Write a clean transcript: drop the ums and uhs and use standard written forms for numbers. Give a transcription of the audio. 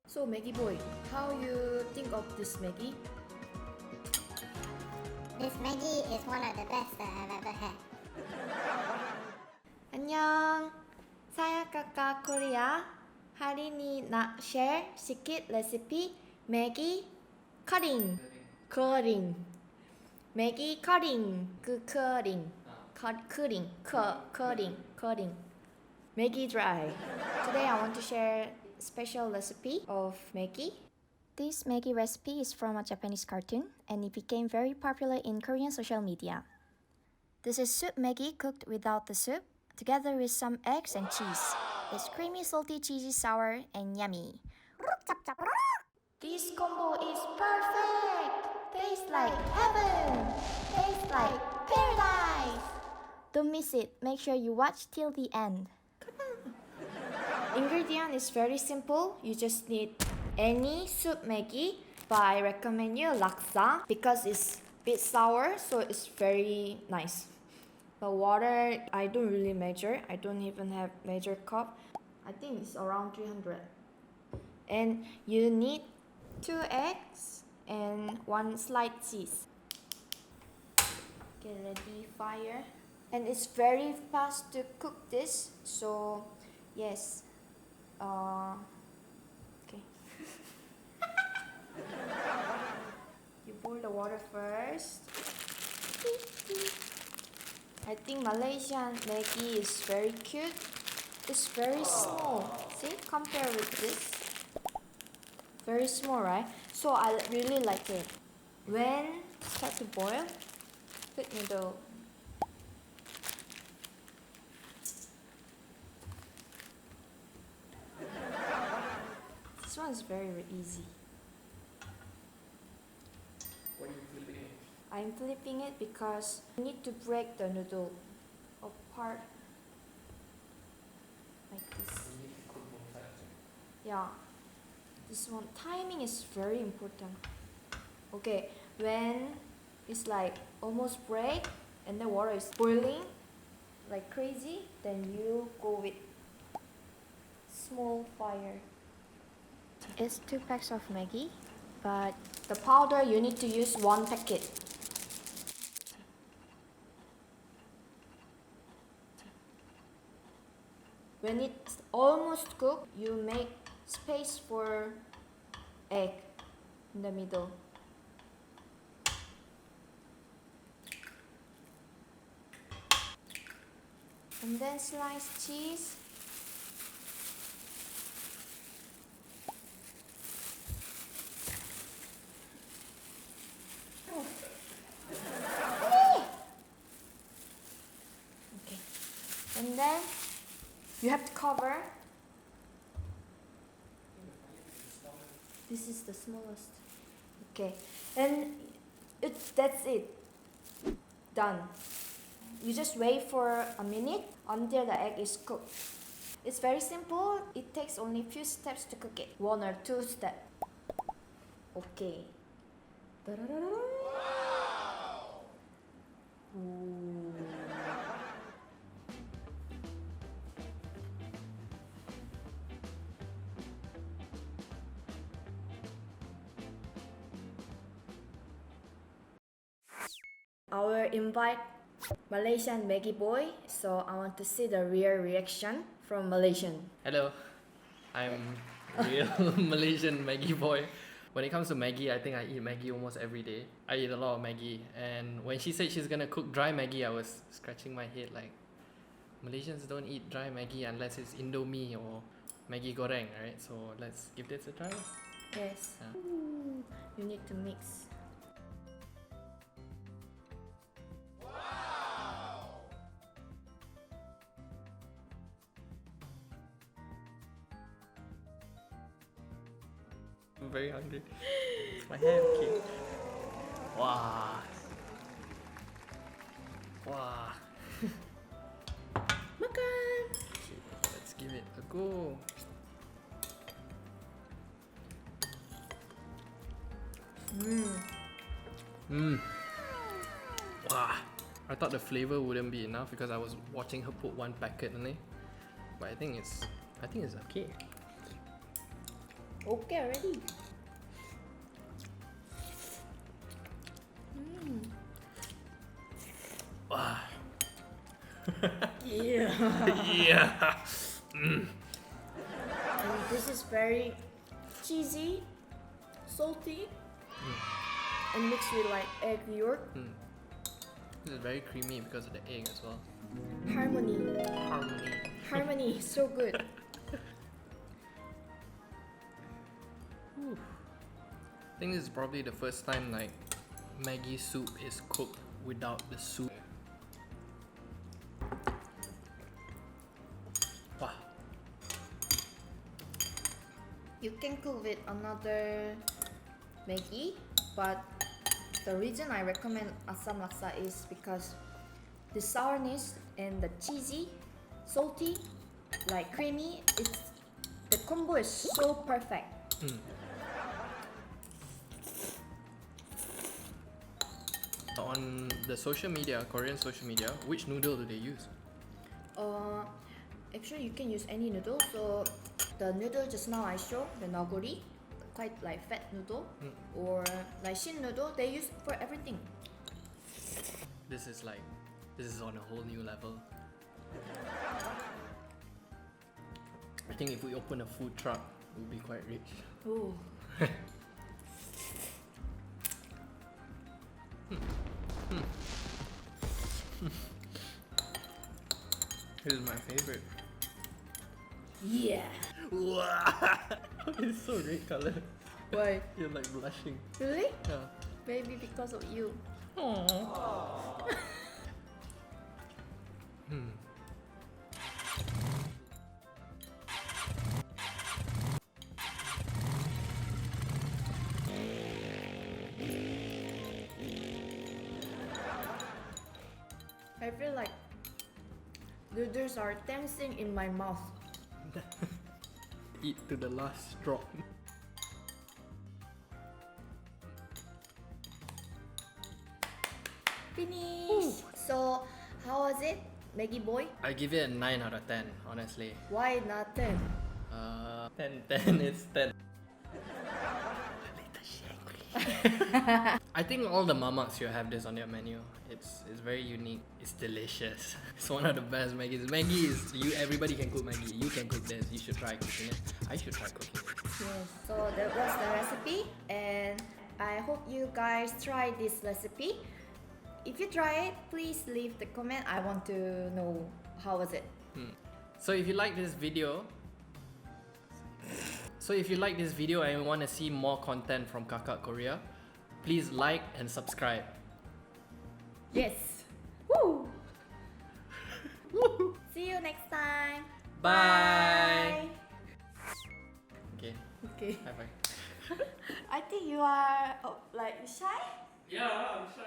So Maggie boy, how you think of this Maggie? This Maggie is one of the best that I've ever had. 안녕, saya Kakak Korea. Hari ini nak share sedikit resipi Maggie kering. Kering. Maggie kering. Kering. Kering. Maggie dry. Today I want to share special recipe of Maggie. This Maggi recipe is from a Japanese cartoon and it became very popular in Korean social media. This is soup Maggi cooked without the soup, together with some eggs and cheese. It's creamy, salty, cheesy, sour, and yummy. This combo is perfect! Tastes like heaven! Tastes like paradise! Don't miss it. Make sure you watch till the end. Ingredient is very simple. You just need any soup Maggi, but I recommend you laksa because it's a bit sour, so it's very nice. The water, I don't really measure. I don't even have measure cup. I think it's around 300. And you need 2 eggs and 1 sliced cheese. Get ready fire. And it's very fast to cook this, so yes. Okay. You boil the water first. I think Malaysian Maggi is very cute. It's very small. See, compare with this. Very small, right? So I really like it. When it starts to boil, put noodle. This one is very easy. Why are you flipping it? I'm flipping it because you need to break the noodle apart like this. You need to cook both sides. Yeah, this one timing is very important. Okay, when it's like almost break and the water is boiling like crazy, then you go with small fire. It's 2 packs of Maggi, but The powder you need to use 1 packet. When it's almost cooked, you make space for egg in the middle. And then slice cheese. Okay. And then you have to cover. This is the smallest. Okay. And that's it. Done. You just wait for a minute until the egg is cooked. It's very simple. It takes only few steps to cook it. 1 or 2 steps. Okay. Wow. Ooh. Our invite Malaysian Maggie boy, so I want to see the real reaction from Malaysian. Hello, I'm real Malaysian Maggi boy. When it comes to Maggi, I think I eat Maggi almost every day. I eat a lot of Maggi, and when she said she's gonna cook dry Maggi, I was scratching my head like, Malaysians don't eat dry Maggi unless it's Indomie or Maggi goreng, right? So let's give this a try. Yes. Yeah. Ooh, you need to mix. I'm very hungry. My hand, okay. Wow. Wow. Makan! Okay, let's give it a go. Wow. I thought the flavor wouldn't be enough because I was watching her put 1 packet only. But I think it's okay. Okay already. Wow. Yeah. Yeah. And this is very cheesy, salty, and mixed with like egg yolk. This is very creamy because of the egg as well. Harmony. Harmony. Harmony, so good. I think this is probably the first time like Maggi soup is cooked without the soup. Wow. You can cook with another Maggi, but the reason I recommend asam laksa is because the sourness and the cheesy, salty, like creamy, the combo is so perfect. On the social media, Korean social media, which noodle do they use? Actually you can use any noodle. So the noodle just now I showed, the nagori, quite like fat noodle, or like shin noodle, they use for everything. This is on a whole new level. I think if we open a food truck, we'll be quite rich. Ooh. This is my favorite. Yeah. It's so red color. Why? You're like blushing. Really? Yeah. Maybe because of you. I feel like noodles are dancing in my mouth. Eat to the last drop. Finish. So, how was it, Maggie boy? I give it a 9 out of 10, honestly. Why not 10? 10, it's 10. I think all the mamaks should have this on their menu. It's very unique. It's delicious. It's one of the best Maggi's. Maggi is everybody can cook Maggi. You can cook this. You should try cooking it. I should try cooking it. Yes. So that was the recipe, and I hope you guys try this recipe. If you try it, please leave the comment. I want to know how was it. So if you like this video, and you want to see more content from Kakak Korea, please like and subscribe. Yes. Woo. See you next time. Bye. Okay. Okay. Bye bye. I think you are like shy. Yeah, I'm shy.